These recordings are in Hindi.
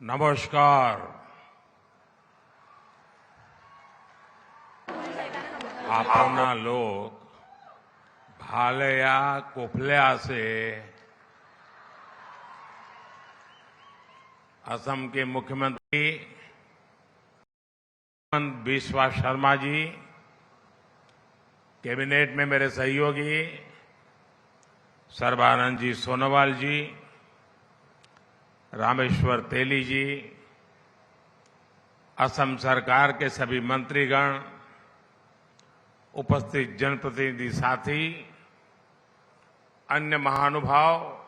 नमस्कार। आपना लोग भालया कोफल्या से असम के मुख्यमंत्री विश्वा शर्मा जी, कैबिनेट में मेरे सहयोगी सर्बानंद जी सोनोवाल जी, रामेश्वर तेली जी, असम सरकार के सभी मंत्रीगण, उपस्थित जनप्रतिनिधि साथी, अन्य महानुभाव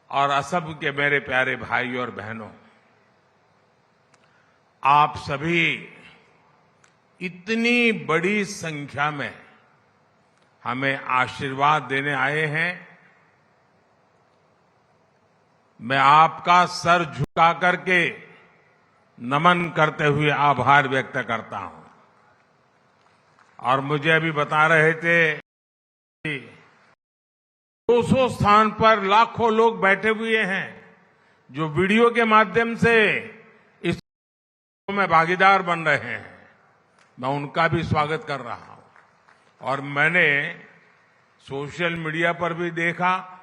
और असम के मेरे प्यारे भाई और बहनों, आप सभी इतनी बड़ी संख्या में हमें आशीर्वाद देने आए हैं। मैं आपका सर झुका करके नमन करते हुए आभार व्यक्त करता हूं। और मुझे अभी बता रहे थे कि 200 स्थान पर लाखों लोग बैठे हुए हैं जो वीडियो के माध्यम से इस में भागीदार बन रहे हैं। मैं उनका भी स्वागत कर रहा हूं। और मैंने सोशल मीडिया पर भी देखा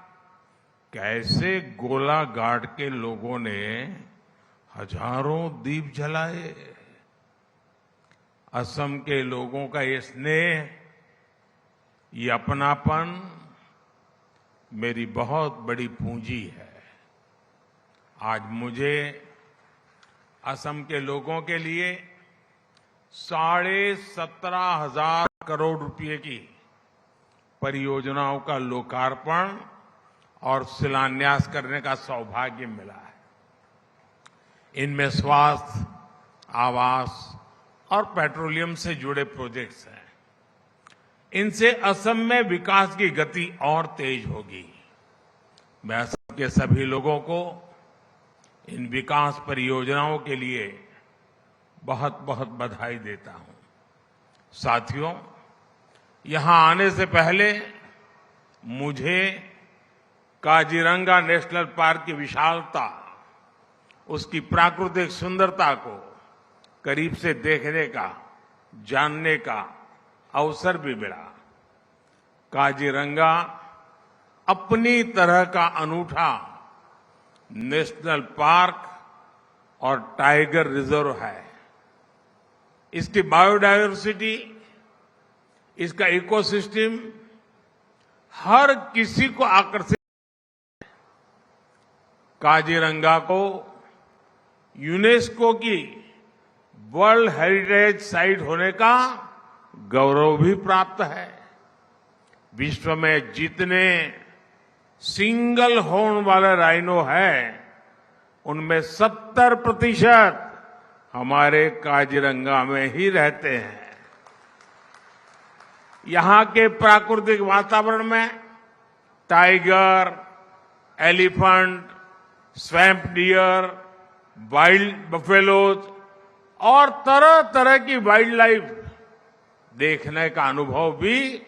कैसे गोलाघाट के लोगों ने हजारों दीप जलाए। असम के लोगों का ये स्नेह, ये अपनापन मेरी बहुत बड़ी पूंजी है। आज मुझे असम के लोगों के लिए 17,500 करोड़ रुपए की परियोजनाओं का लोकार्पण और शिलान्यास करने का सौभाग्य मिला है। इनमें स्वास्थ्य, आवास और पेट्रोलियम से जुड़े प्रोजेक्ट्स हैं। इनसे असम में विकास की गति और तेज होगी। मैं असम के सभी लोगों को इन विकास परियोजनाओं के लिए बहुत बहुत बधाई देता हूं। साथियों, यहां आने से पहले मुझे काजीरंगा नेशनल पार्क की विशालता, उसकी प्राकृतिक सुंदरता को करीब से देखने का, जानने का अवसर भी मिला। काजीरंगा अपनी तरह का अनूठा नेशनल पार्क और टाइगर रिजर्व है। इसकी बायोडायवर्सिटी, इसका इकोसिस्टम हर किसी को आकर्षित। काजीरंगा को यूनेस्को की वर्ल्ड हेरिटेज साइट होने का गौरव भी प्राप्त है। विश्व में जितने सिंगल हॉर्न वाले राइनो हैं, उनमें 70% हमारे काजीरंगा में ही रहते हैं। यहां के प्राकृतिक वातावरण में tiger, elephant, swamp dear, wild buffaloes और तरह तरह की वाइल्ड लाइफ देखने का अनुभव भी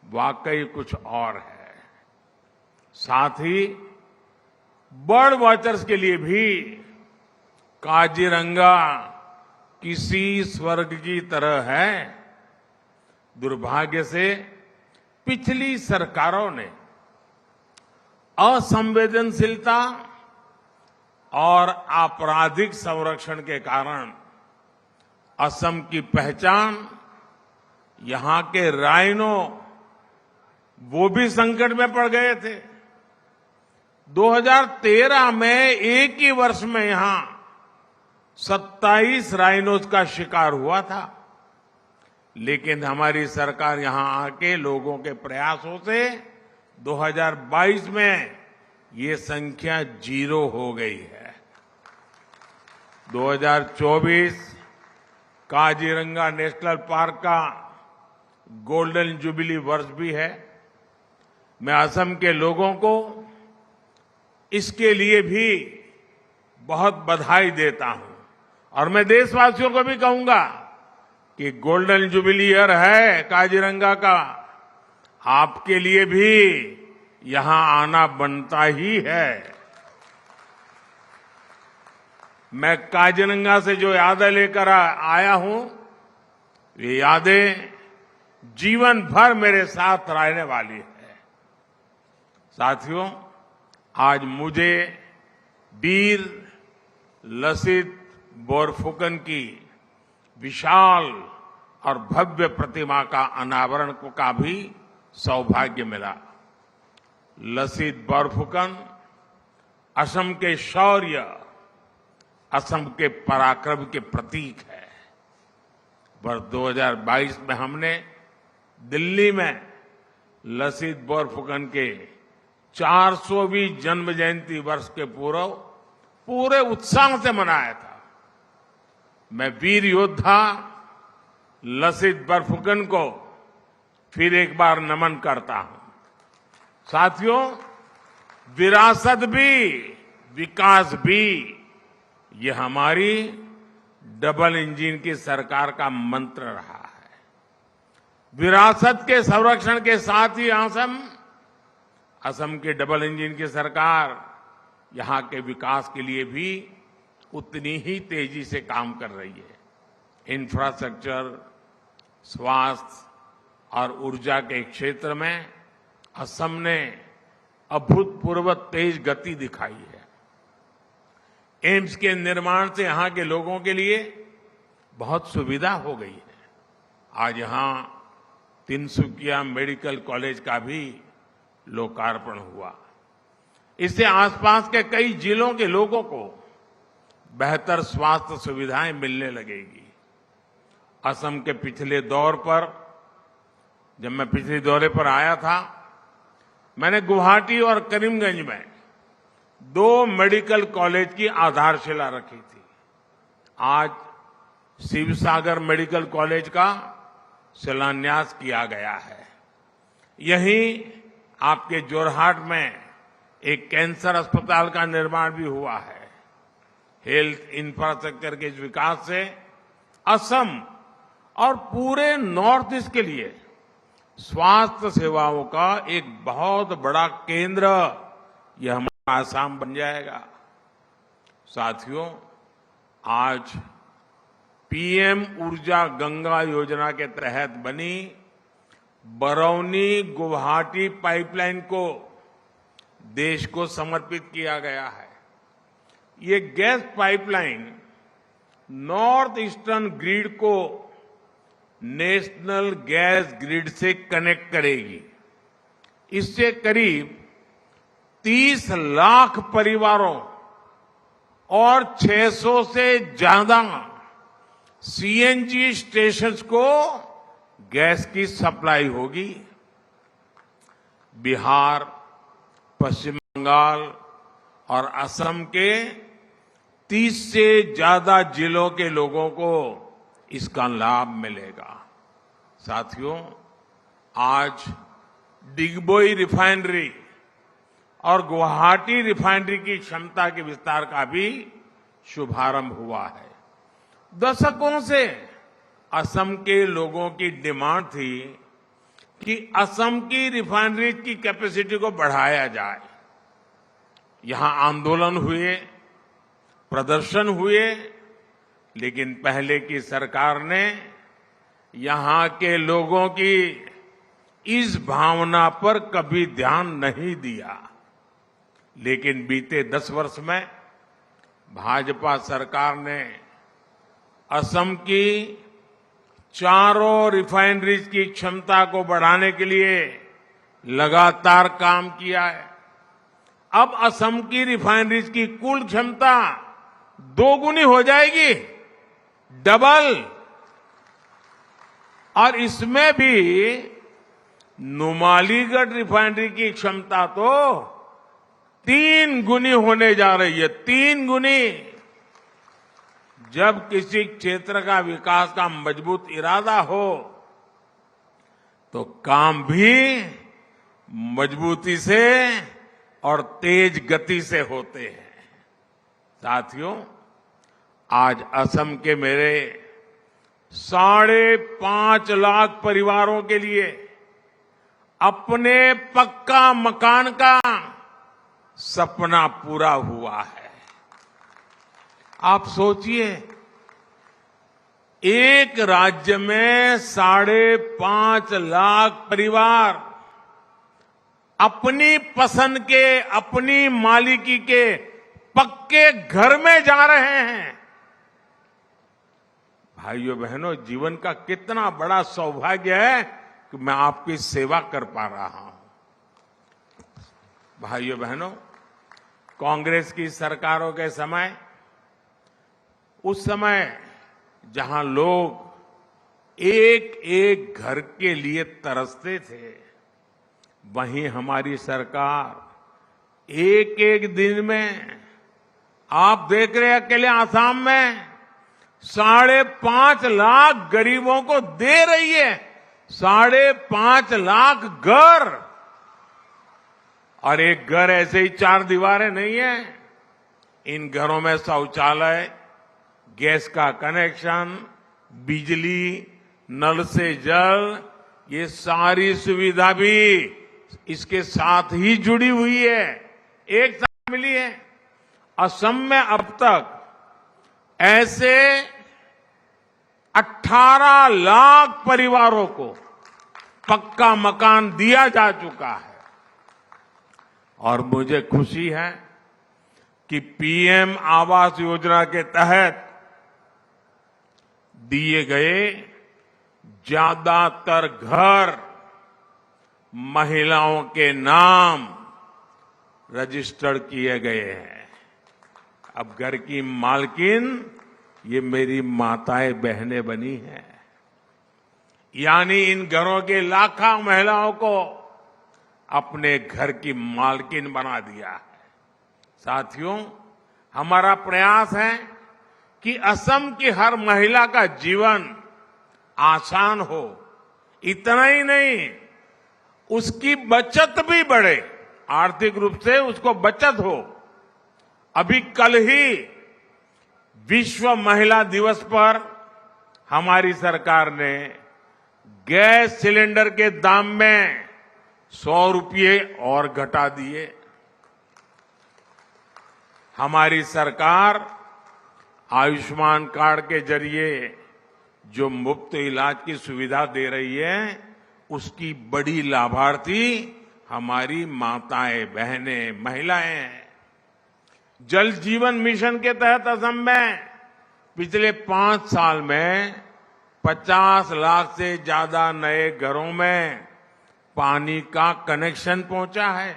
वाकई कुछ और है। साथ ही बर्ड वॉचर्स के लिए भी काजीरंगा किसी स्वर्ग की तरह है। दुर्भाग्य से पिछली सरकारों ने असंवेदनशीलता और आपराधिक संरक्षण के कारण असम की पहचान, यहां के राइनो, वो भी संकट में पड़ गए थे। 2013 में एक ही वर्ष में यहां 27 राइनोज का शिकार हुआ था। लेकिन हमारी सरकार यहां आके लोगों के प्रयासों से 2022 में ये संख्या 0 हो गई है। 2024 काजीरंगा नेशनल पार्क का गोल्डन जुबिली वर्ष भी है। मैं असम के लोगों को इसके लिए भी बहुत बधाई देता हूं। और मैं देशवासियों को भी कहूंगा कि गोल्डन जुबिली ईयर है काजीरंगा का, आपके लिए भी यहां आना बनता ही है। मैं काजीरंगा से जो यादें लेकर आया हूं, ये यादें जीवन भर मेरे साथ रहने वाली है। साथियों, आज मुझे वीर लसित बोरफुकन की विशाल और भव्य प्रतिमा का अनावरण का भी सौभाग्य मिला। लसित बोरफुकन असम के शौर्य, असम के पराक्रम के प्रतीक है। वर्ष 2022 में हमने दिल्ली में लसित बोरफुकन के 400वीं जन्म जयंती वर्ष के पूर्व पूरे उत्साह से मनाया था। मैं वीर योद्धा लसित बोरफुकन को फिर एक बार नमन करता हूं। साथियों, विरासत भी विकास भी, ये हमारी डबल इंजन की सरकार का मंत्र रहा है। विरासत के संरक्षण के साथ ही असम की डबल इंजन की सरकार यहां के विकास के लिए भी उतनी ही तेजी से काम कर रही है। इंफ्रास्ट्रक्चर, स्वास्थ्य और ऊर्जा के क्षेत्र में असम ने अभूतपूर्व तेज गति दिखाई है। एम्स के निर्माण से यहां के लोगों के लिए बहुत सुविधा हो गई है। आज यहां तिनसुकिया मेडिकल कॉलेज का भी लोकार्पण हुआ। इससे आसपास के कई जिलों के लोगों को बेहतर स्वास्थ्य सुविधाएं मिलने लगेगी। असम के पिछले दौर पर, जब मैं पिछले दौरे पर आया था, मैंने गुवाहाटी और करीमगंज में 2 मेडिकल कॉलेज की आधारशिला रखी थी। आज शिवसागर मेडिकल कॉलेज का शिलान्यास किया गया है। यहीं आपके जोरहाट में एक कैंसर अस्पताल का निर्माण भी हुआ है। हेल्थ इंफ्रास्ट्रक्चर के इस विकास से असम और पूरे नॉर्थ ईस्ट के लिए स्वास्थ्य सेवाओं का एक बहुत बड़ा केंद्र यह हमारा आसाम बन जाएगा। साथियों, आज पीएम ऊर्जा गंगा योजना के तहत बनी बरौनी गुवाहाटी पाइपलाइन को देश को समर्पित किया गया है। ये gas pipeline north eastern grid को नेशनल गैस ग्रिड से कनेक्ट करेगी। इससे करीब 30 लाख परिवारों और 600 से ज्यादा सीएनजी स्टेशंस को गैस की सप्लाई होगी। बिहार, पश्चिम बंगाल और असम के 30 से ज्यादा जिलों के लोगों को इसका लाभ मिलेगा। साथियों, आज डिगबोई रिफाइनरी और गुवाहाटी रिफाइनरी की क्षमता के विस्तार का भी शुभारंभ हुआ है। दशकों से असम के लोगों की डिमांड थी कि असम की रिफाइनरी की कैपेसिटी को बढ़ाया जाए। यहां आंदोलन हुए, प्रदर्शन हुए, लेकिन पहले की सरकार ने यहां के लोगों की इस भावना पर कभी ध्यान नहीं दिया। लेकिन बीते 10 वर्ष में भाजपा सरकार ने असम की चारों रिफाइनरीज की क्षमता को बढ़ाने के लिए लगातार काम किया है। अब असम की रिफाइनरीज की कुल क्षमता 2 गुनी हो जाएगी, डबल। और इसमें भी नुमालीगढ़ रिफाइनरी की क्षमता तो 3 गुनी होने जा रही है, 3 गुनी। जब किसी क्षेत्र का विकास का मजबूत इरादा हो तो काम भी मजबूती से और तेज गति से होते हैं। साथियों, आज असम के मेरे 5.5 लाख परिवारों के लिए अपने पक्का मकान का सपना पूरा हुआ है। आप सोचिए, एक राज्य में 5.5 लाख परिवार अपनी पसंद के, अपनी मालिकी के पक्के घर में जा रहे हैं। भाइयों बहनों, जीवन का कितना बड़ा सौभाग्य है कि मैं आपकी सेवा कर पा रहा हूं। भाइयों बहनों, कांग्रेस की सरकारों के समय, उस समय जहां लोग एक एक घर के लिए तरसते थे, वहीं हमारी सरकार एक एक दिन में, आप देख रहे हैं अकेले आसाम में 5.5 लाख गरीबों को दे रही है। 5.5 लाख घर। और एक घर ऐसे ही 4 दीवारें नहीं है। इन घरों में शौचालय, गैस का कनेक्शन, बिजली, नल से जल, ये सारी सुविधा भी इसके साथ ही जुड़ी हुई है, एक साथ मिली है। असम में अब तक ऐसे 18 लाख परिवारों को पक्का मकान दिया जा चुका है। और मुझे खुशी है कि पीएम आवास योजना के तहत दिए गए ज्यादातर घर महिलाओं के नाम रजिस्टर्ड किए गए हैं। अब घर की मालकिन ये मेरी माताएं बहनें बनी हैं। यानी इन घरों के लाखों महिलाओं को अपने घर की मालकिन बना दिया है। साथियों, हमारा प्रयास है कि असम की हर महिला का जीवन आसान हो। इतना ही नहीं, उसकी बचत भी बढ़े, आर्थिक रूप से उसको बचत हो। अभी कल ही विश्व महिला दिवस पर हमारी सरकार ने गैस सिलेंडर के दाम में 100 रुपये और घटा दिए। हमारी सरकार आयुष्मान कार्ड के जरिए जो मुफ्त इलाज की सुविधा दे रही है, उसकी बड़ी लाभार्थी हमारी माताएं, बहनें, महिलाएं हैं। जल जीवन मिशन के तहत असम में पिछले 5 साल में 50 लाख से ज्यादा नए घरों में पानी का कनेक्शन पहुंचा है।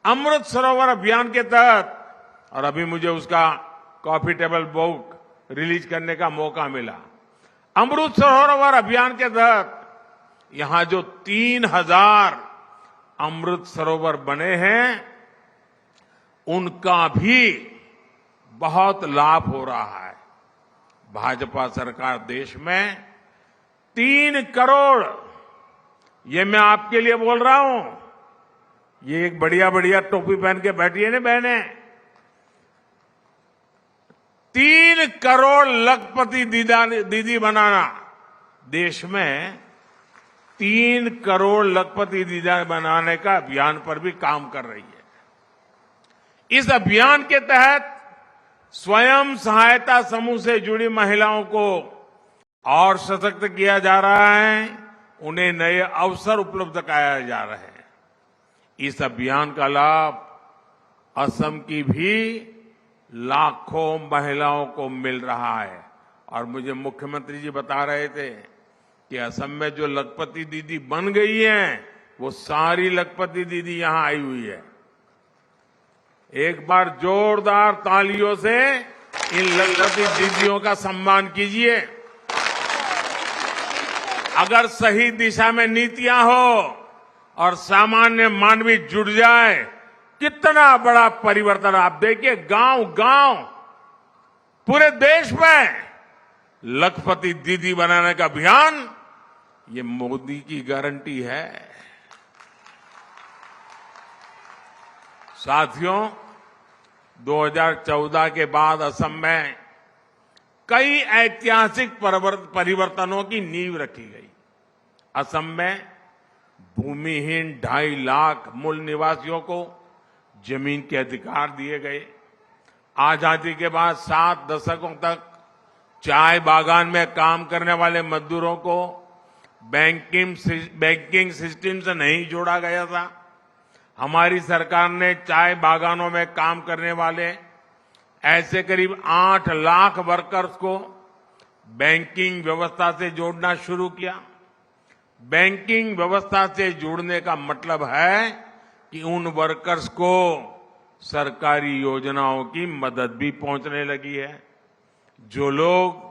अमृत सरोवर अभियान के तहत, और अभी मुझे उसका कॉफी टेबल बुक रिलीज करने का मौका मिला। अमृत सरोवर अभियान के तहत यहां जो 3000 अमृत सरोवर बने हैं, उनका भी बहुत लाभ हो रहा है। भाजपा सरकार देश में 3 करोड़, ये मैं आपके लिए बोल रहा हूं, ये एक बढ़िया बढ़िया टोपी पहन के बैठी है ना बहने, 3 करोड़ लखपति दीदी बनाना, देश में 3 करोड़ लखपति दीदी बनाने का अभियान पर भी काम कर रही है। इस अभियान के तहत स्वयं सहायता समूह से जुड़ी महिलाओं को और सशक्त किया जा रहा है, उन्हें नए अवसर उपलब्ध कराए जा रहे हैं। इस अभियान का लाभ असम की भी लाखों महिलाओं को मिल रहा है। और मुझे मुख्यमंत्री जी बता रहे थे कि असम में जो लखपति दीदी बन गई हैं, वो सारी लखपति दीदी यहां आई हुई है। एक बार जोरदार तालियों से इन लखपति दीदियों का सम्मान कीजिए। अगर सही दिशा में नीतियां हो और सामान्य मानवी जुड़ जाए, कितना बड़ा परिवर्तन। आप देखिए, गांव गांव पूरे देश में लखपति दीदी बनाने का अभियान, ये मोदी की गारंटी है। साथियों, 2014 के बाद असम में कई ऐतिहासिक परिवर्तनों की नींव रखी गई। असम में भूमिहीन 2.5 लाख मूल निवासियों को जमीन के अधिकार दिए गए। आजादी के बाद 7 दशकों तक चाय बागान में काम करने वाले मजदूरों को बैंकिंग सिस्टम से नहीं जोड़ा गया था। हमारी सरकार ने चाय बागानों में काम करने वाले ऐसे करीब 8 लाख वर्कर्स को बैंकिंग व्यवस्था से जोड़ना शुरू किया। बैंकिंग व्यवस्था से जोड़ने का मतलब है कि उन वर्कर्स को सरकारी योजनाओं की मदद भी पहुंचने लगी है। जो लोग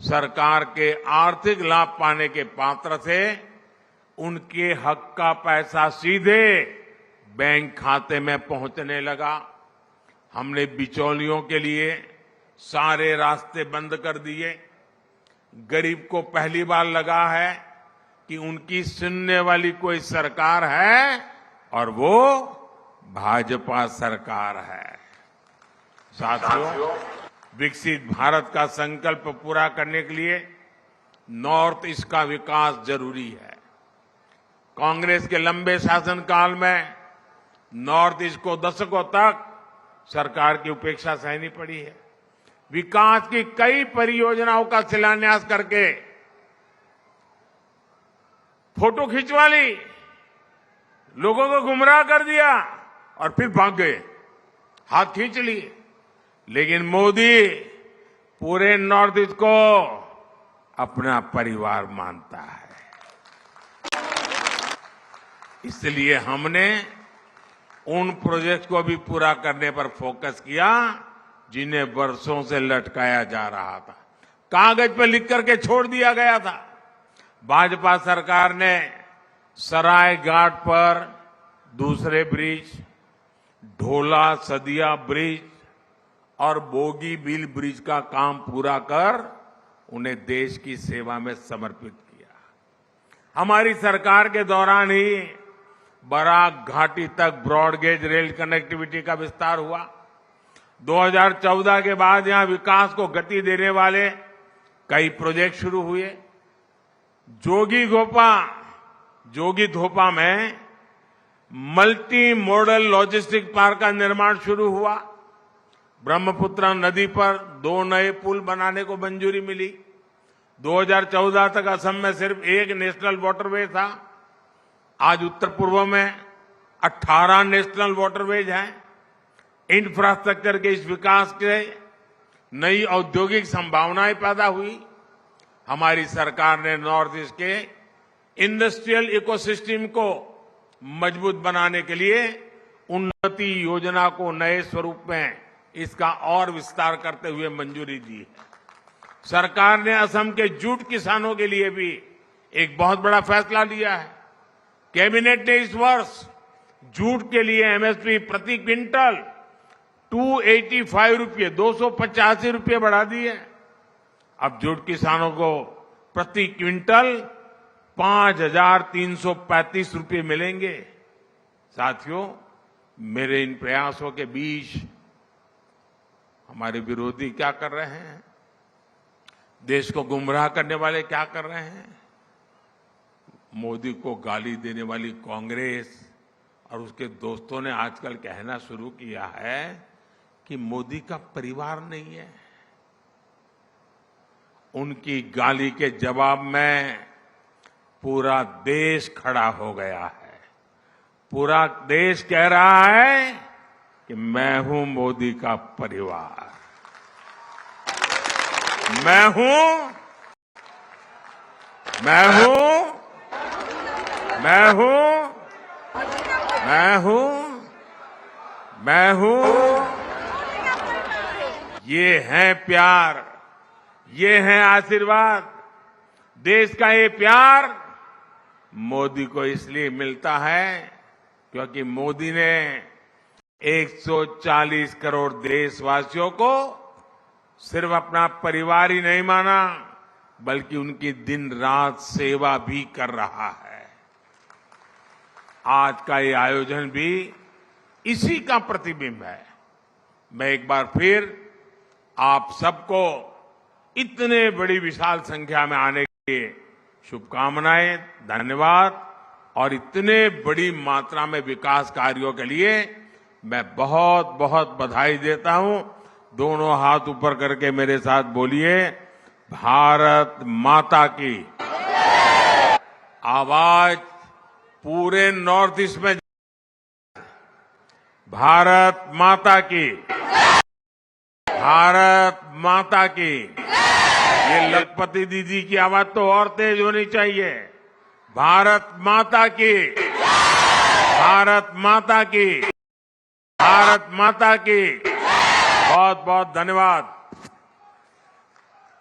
सरकार के आर्थिक लाभ पाने के पात्र थे, उनके हक का पैसा सीधे बैंक खाते में पहुंचने लगा। हमने बिचौलियों के लिए सारे रास्ते बंद कर दिए। गरीब को पहली बार लगा है कि उनकी सुनने वाली कोई सरकार है और वो भाजपा सरकार है। साथियों, विकसित भारत का संकल्प पूरा करने के लिए नॉर्थ ईस्ट का विकास जरूरी है। कांग्रेस के लंबे शासनकाल में नॉर्थ ईस्ट को दशकों तक सरकार की उपेक्षा सहनी पड़ी है। विकास की कई परियोजनाओं का शिलान्यास करके फोटो खिंचवा ली, लोगों को गुमराह कर दिया और फिर भाग गए, हाथ खींच लिए। लेकिन मोदी पूरे नॉर्थ ईस्ट को अपना परिवार मानता है। इसलिए हमने उन प्रोजेक्ट को भी पूरा करने पर फोकस किया जिन्हें वर्षों से लटकाया जा रहा था, कागज पर लिख करके छोड़ दिया गया था। भाजपा सरकार ने सराय घाट पर दूसरे ब्रिज, ढोला सदिया ब्रिज और बोगीबील ब्रिज का काम पूरा कर उन्हें देश की सेवा में समर्पित किया। हमारी सरकार के दौरान ही बराक घाटी तक ब्रॉडगेज रेल कनेक्टिविटी का विस्तार हुआ। 2014 के बाद यहां विकास को गति देने वाले कई प्रोजेक्ट शुरू हुए। जोगी धोपा में मल्टी मॉडल लॉजिस्टिक पार्क का निर्माण शुरू हुआ। ब्रह्मपुत्र नदी पर 2 नए पुल बनाने को मंजूरी मिली। 2014 तक असम में सिर्फ एक नेशनल वाटरवे था। आज उत्तर पूर्व में 18 नेशनल वाटरवेज हैं। इंफ्रास्ट्रक्चर के इस विकास से नई औद्योगिक संभावनाएं पैदा हुई। हमारी सरकार ने नॉर्थ ईस्ट के इंडस्ट्रियल इकोसिस्टम को मजबूत बनाने के लिए उन्नति योजना को नए स्वरूप में इसका और विस्तार करते हुए मंजूरी दी है। सरकार ने असम के जूट किसानों के लिए भी एक बहुत बड़ा फैसला लिया है। कैबिनेट ने इस वर्ष जूट के लिए एमएसपी प्रति क्विंटल 285 रुपये 285 रुपये बढ़ा दिए। अब जूट किसानों को प्रति क्विंटल 5,335 रुपये मिलेंगे। साथियों, मेरे इन प्रयासों के बीच हमारे विरोधी क्या कर रहे हैं? देश को गुमराह करने वाले क्या कर रहे हैं? मोदी को गाली देने वाली कांग्रेस और उसके दोस्तों ने आजकल कहना शुरू किया है कि मोदी का परिवार नहीं है। उनकी गाली के जवाब में पूरा देश खड़ा हो गया है। पूरा देश कह रहा है कि मैं हूं मोदी का परिवार, मैं हूं मैं हूं मैं हूं मैं हूं मैं हूं ये है प्यार, ये है आशीर्वाद। देश का ये प्यार मोदी को इसलिए मिलता है क्योंकि मोदी ने 140 करोड़ देशवासियों को सिर्फ अपना परिवार ही नहीं माना, बल्कि उनकी दिन रात सेवा भी कर रहा है। आज का ये आयोजन भी इसी का प्रतिबिंब है। मैं एक बार फिर आप सबको इतने बड़ी विशाल संख्या में आने के शुभकामनाएं, धन्यवाद और इतने बड़ी मात्रा में विकास कार्यों के लिए मैं बहुत बहुत बधाई देता हूं। दोनों हाथ ऊपर करके मेरे साथ बोलिए, भारत माता की। आवाज पूरे नॉर्थ ईस्ट में, भारत माता की, भारत माता की। ये लखपति दीदी की आवाज तो और तेज होनी चाहिए। भारत माता की, भारत माता की, भारत माता की। बहुत बहुत धन्यवाद।